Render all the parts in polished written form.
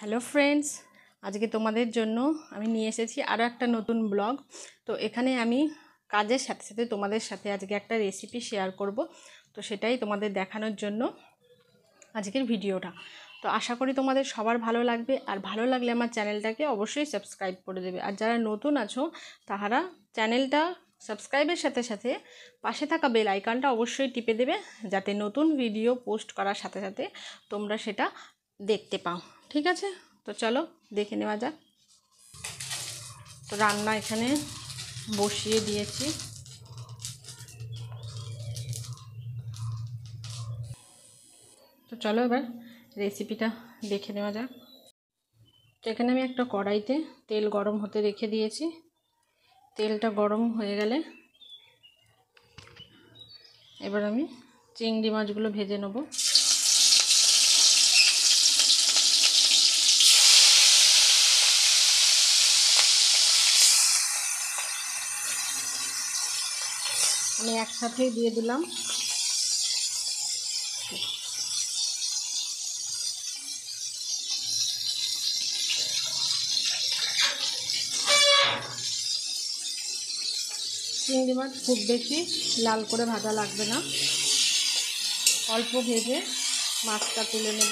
Hello friends, আজকে তোমাদের জন্য আমি নিয়ে এসেছি আরও একটা নতুন ব্লগ। তো এখানে আমি কাজের সাথে সাথে তোমাদের সাথে আজকে একটা রেসিপি শেয়ার করব। তো সেটাই তোমাদের দেখানোর জন্য আজকের ভিডিওটা। তো আশা করি তোমাদের সবার ভালো লাগবে, আর ভালো লাগলে আমার চ্যানেলটাকে অবশ্যই সাবস্ক্রাইব করে দেবে। আর যারা নতুন আছো তাহারা চ্যানেলটা সাবস্ক্রাইবের সাথে সাথে পাশে থাকা বেল আইকনটা অবশ্যই টিপে দেবে, যাতে নতুন ভিডিও পোস্ট করার সাথে সাথে তোমরা সেটা দেখতে পাও। ঠিক আছে, তো চলো দেখে নেওয়া যাক। তো রান্না এখানে বসিয়ে দিয়েছি। তো চলো এবার রেসিপিটা দেখে নেওয়া যাক। তো এখানে আমি একটা কড়াইতে তেল গরম হতে রেখে দিয়েছি। তেলটা গরম হয়ে গেলে এবার আমি চিংড়ি মাছগুলো ভেজে নেব। আমি একসাথেই দিয়ে দিলাম। চিংড়ি মাছ খুব বেশি লাল করে ভাজা লাগবে না, অল্প ভেজে মাছটা তুলে নেব।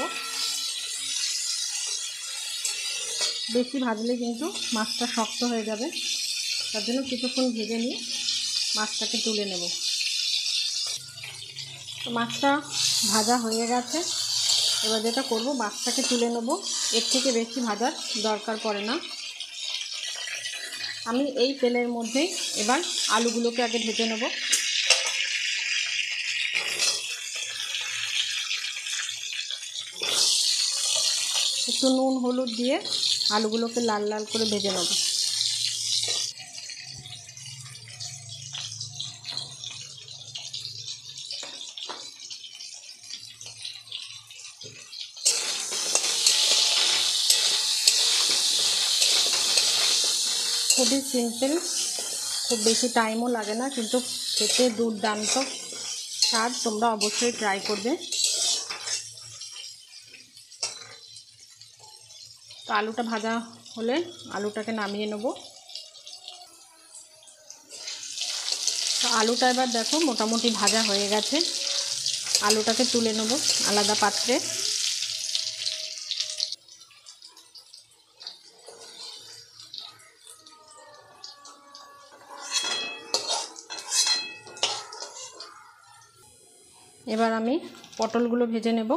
বেশি ভাজলে কিন্তু মাছটা শক্ত হয়ে যাবে, তার জন্য কিছুক্ষণ ভেজে নিয়ে মাছটাকে তুলে নেব। তো মাছটা ভাজা হয়ে গেছে। এবার যেটা করব, মাছটাকে তুলে নেব। এর থেকে বেশি ভাজার দরকার পড়ে না। আমি এই তেলের মধ্যেই এবার আলুগুলোকে আগে ভেজে নেব। একটু নুন হলুদ দিয়ে আলুগুলোকে লাল লাল করে ভেজে নেব। খুবই সিম্পল, খুব বেশি টাইমও লাগে না, কিন্তু খেতে দুর্দান্ত স্বাদ। তোমরা অবশ্যই ট্রাই করবে। তো আলুটা ভাজা হলে আলুটাকে নামিয়ে নেব। তো আলুটা এবার দেখো মোটামুটি ভাজা হয়ে গেছে। আলুটাকে তুলে নেব আলাদা পাত্রে। এবার আমি পটলগুলো ভেজে নেব।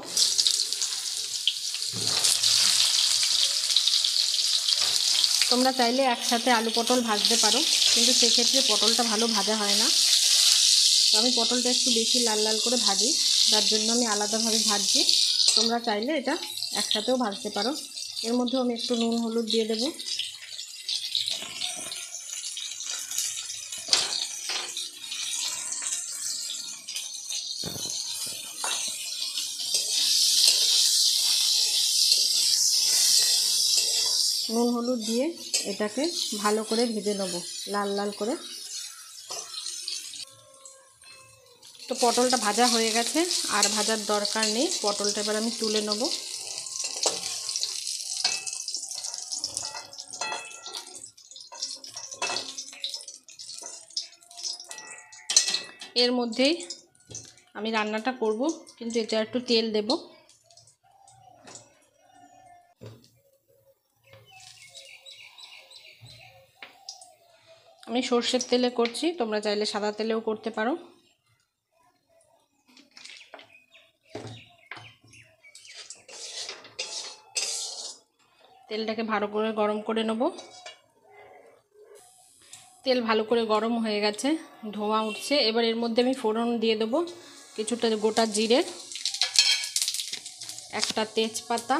তোমরা চাইলে একসাথে আলু পটল ভাজতে পারো, কিন্তু সেক্ষেত্রে পটলটা ভালো ভাজা হয় না। তো আমি পটলটা একটু বেশি লাল লাল করে ভাজি, তার জন্য আমি আলাদাভাবে ভাজছি। তোমরা চাইলে এটা একসাথেও ভাজতে পারো। এর মধ্যেও আমি একটু নুন হলুদ দিয়ে দেবো। নুন হলুদ দিয়ে এটাকে ভালো করে ভেজে নেব লাল লাল করে। তো পটলটা ভাজা হয়ে গেছে, আর ভাজার দরকার নেই। পটলটা এবার আমি তুলে নেব। এর মধ্যেই আমি রান্নাটা করব, কিন্তু এটা একটু তেল দেব। আমি সর্ষের তেলে করছি, তোমরা চাইলে সাদা তেলেও করতে পারো। তেলটাকে ভালো করে গরম করে নেব। তেল ভালো করে গরম হয়ে গেছে, ধোঁয়া উঠছে। এবার এর মধ্যে আমি ফোড়ন দিয়ে দেবো। কিছুটা গোটা জিরে, একটা তেজপাতা,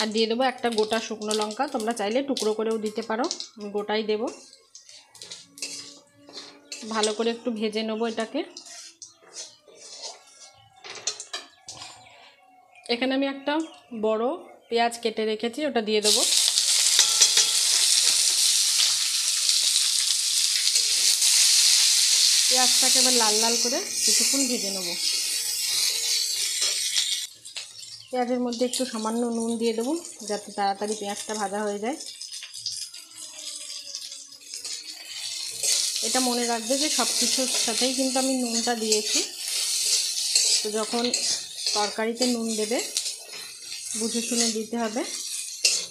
আর দিয়ে দেবো একটা গোটা শুকনো লঙ্কা। তোমরা চাইলে টুকরো করেও দিতে পারো, আমি গোটাই দেব। ভালো করে একটু ভেজে নেবো এটাকে। এখানে আমি একটা বড় পেঁয়াজ কেটে রেখেছি, ওটা দিয়ে দেবো। পেঁয়াজটাকে এবার লাল লাল করে কিছুক্ষণ ভেজে নেব। পেঁয়াজের মধ্যে একটু সামান্য নুন দিয়ে দেবো যাতে তাড়াতাড়ি পেঁয়াজটা ভাজা হয়ে যায়। এটা মনে রাখবে যে সব কিছুর সাথেই কিন্তু আমি নুনটা দিয়েছি। তো যখন তরকারিতে নুন দেবে বুঝে শুনে দিতে হবে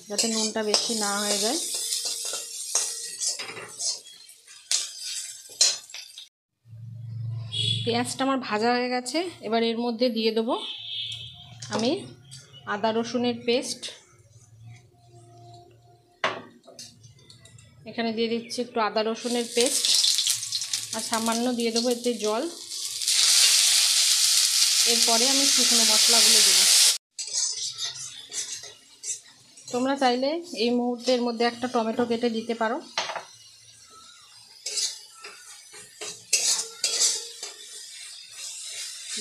যাতে নুনটা বেশি না হয়ে যায়। পেঁয়াজটা আমার ভাজা হয়ে গেছে। এবার এর মধ্যে দিয়ে দেবো আমি আদা রসুনের পেস্ট। এখানে দিয়ে দিচ্ছি একটু আদা রসুনের পেস্ট আর সামান্য দিয়ে দেবো এতে জল। এরপরে আমি শুকনো মশলাগুলো দেবো। তোমরা চাইলে এই মুহূর্তের মধ্যে একটা টমেটো কেটে দিতে পারো।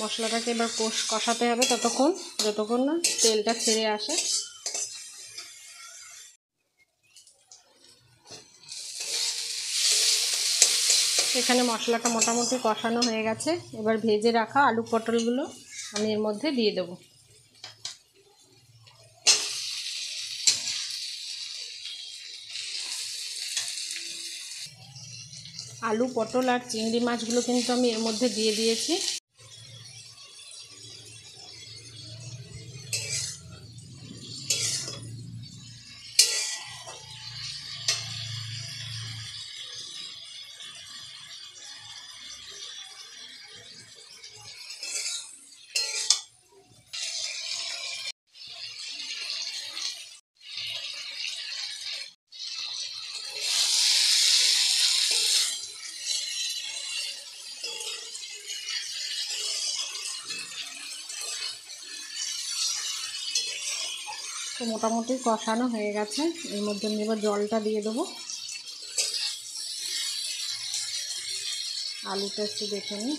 মশলাটাকে এবার কষাতে হবে যতক্ষণ না তেলটা ছেড়ে আসে। এখানে মশলাটা মোটামুটি কষানো হয়ে গেছে। এবার ভেজে রাখা আলু পটলগুলো আমি এর মধ্যে দিয়ে দেবো। আলু পটল আর চিংড়ি মাছগুলো কিন্তু আমি এর মধ্যে দিয়ে দিয়েছি। তো মোটামুটি কষানো হয়ে গেছে। এর মধ্যে আমি এবার জলটা দিয়ে দেবো। আলুটা একটু দেখে নিই,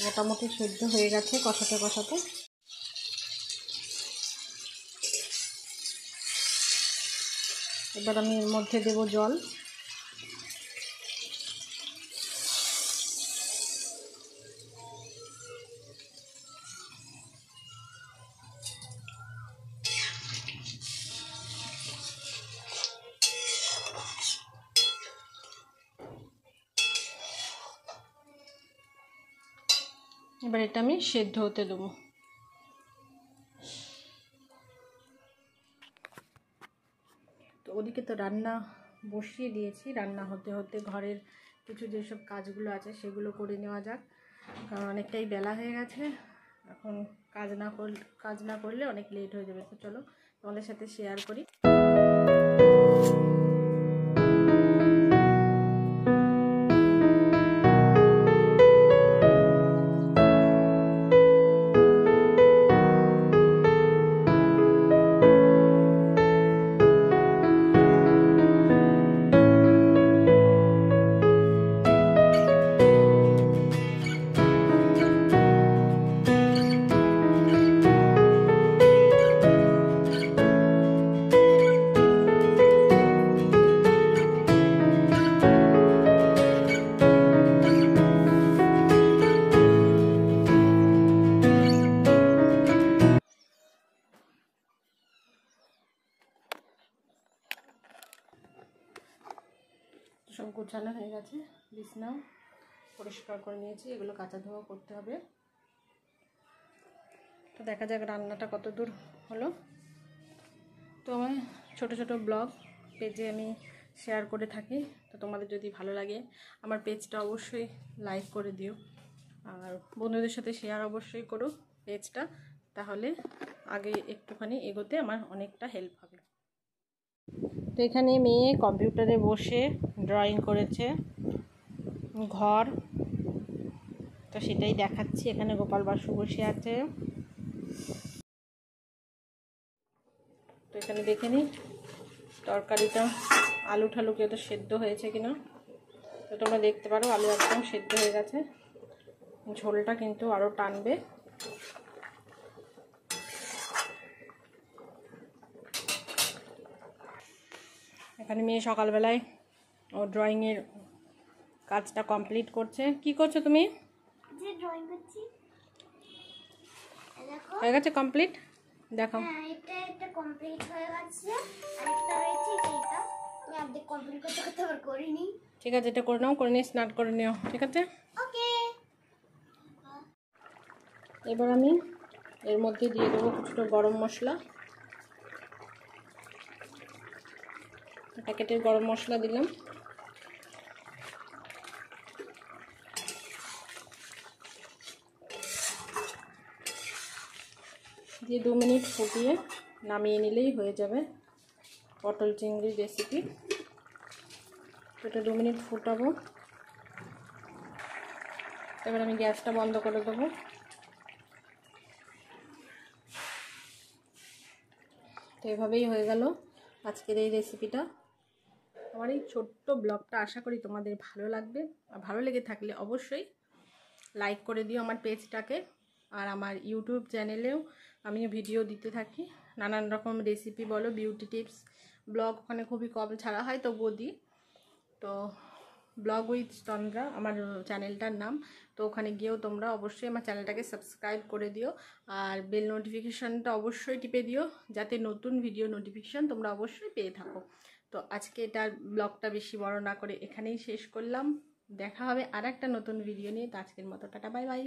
মোটামুটি সেদ্ধ হয়ে গেছে কষাতে কষাতে। এবার আমি এর মধ্যে দেবো জল। এবার এটা আমি সেদ্ধ হতে দেবো। তো ওদিকে তো রান্না বসিয়ে দিয়েছি। রান্না হতে হতে ঘরের কিছু যেসব কাজগুলো আছে সেগুলো করে নেওয়া যাক, কারণ অনেকটাই বেলা হয়ে গেছে। এখন কাজ না করলে অনেক লেট হয়ে যাবে। তো চলো তোমাদের সাথে শেয়ার করি। সব গোছানো হয়ে গেছে। বিছনাও পরিষ্কার করে নিয়েছি, এগুলো কাচা ধোয়া করতে হবে। তো দেখা যাক রান্নাটা কত দূর হলো। তো আমি ছোট ছোট ব্লগ পেজে আমি শেয়ার করে থাকি। তো তোমাদের যদি ভালো লাগে আমার পেজটা অবশ্যই লাইক করে দিও, আর বন্ধুদের সাথে শেয়ার অবশ্যই করো পেজটা, তাহলে আগে একটুখানি এগোতে আমার অনেকটা হেল্প হবে। তো এখানে মেয়ে কম্পিউটারে বসে ড্রয়িং করেছে ঘর, তো সেটাই দেখাচ্ছি। এখানে গোপাল বাসু বসে আছে। তো এখানে দেখে নিই তরকারিটা আলু ঠালু কেউ তো সেদ্ধ হয়েছে কিনা। তো তোমরা দেখতে পারো আলু একদম সেদ্ধ হয়ে গেছে। ঝোলটা কিন্তু আরও টানবে। এখানে মেয়ে সকালবেলায় ও ড্রয়িংয়ের কাজটা কমপ্লিট করছে। কি করছো তুমি? যে ড্রয়িং করছি। হয়ে গেছে কমপ্লিট? দেখো। হ্যাঁ, এটা কমপ্লিট হয়ে গেছে। আরেকটা রয়েছে যেটা আমি অর্ধেক কমপ্লিট করতে করতে আবার করিনি। ঠিক আছে, এটা করে নাও, করে নিয়ে স্নান করে নিও। ঠিক আছে, ওকে। এবার আমি এর মধ্যে দিয়ে দেবো কিছুটা গরম মশলা। প্যাকেটের গরম মশলা দিলাম। দিয়ে 2 মিনিট ফুটিয়ে নামিয়ে নিলেই হয়ে যাবে পটল চিংড়ির রেসিপি। এটা 2 মিনিট ফুটাবো। এবার আমি গ্যাসটা বন্ধ করে দেবো। তো এভাবেই হয়ে গেল আজকের এই রেসিপিটা। আমার এই ছোট্ট ব্লগটা আশা করি তোমাদের ভালো লাগবে। আর ভালো লেগে থাকলে অবশ্যই লাইক করে দিও আমার পেজটাকে। আর আমার ইউটিউব চ্যানেলেও আমি ভিডিও দিতে থাকি, নানান রকম রেসিপি বলো, বিউটি টিপস, ব্লগ ওখানে খুবই কম ছাড়া হয়, তবুও দিই। তো ব্লগ উইথ তন্দ্রা আমার চ্যানেলটার নাম। তো ওখানে গিয়েও তোমরা অবশ্যই আমার চ্যানেলটাকে সাবস্ক্রাইব করে দিও। আর বেল নোটিফিকেশানটা অবশ্যই টিপে দিও, যাতে নতুন ভিডিও নোটিফিকেশান তোমরা অবশ্যই পেয়ে থাকো। তো আজকে এটার ব্লগটা বেশি বড় না করে এখানেই শেষ করলাম। দেখা হবে আর একটা নতুন ভিডিও নিয়ে। তো আজকের মতো টাটা, বাই বাই।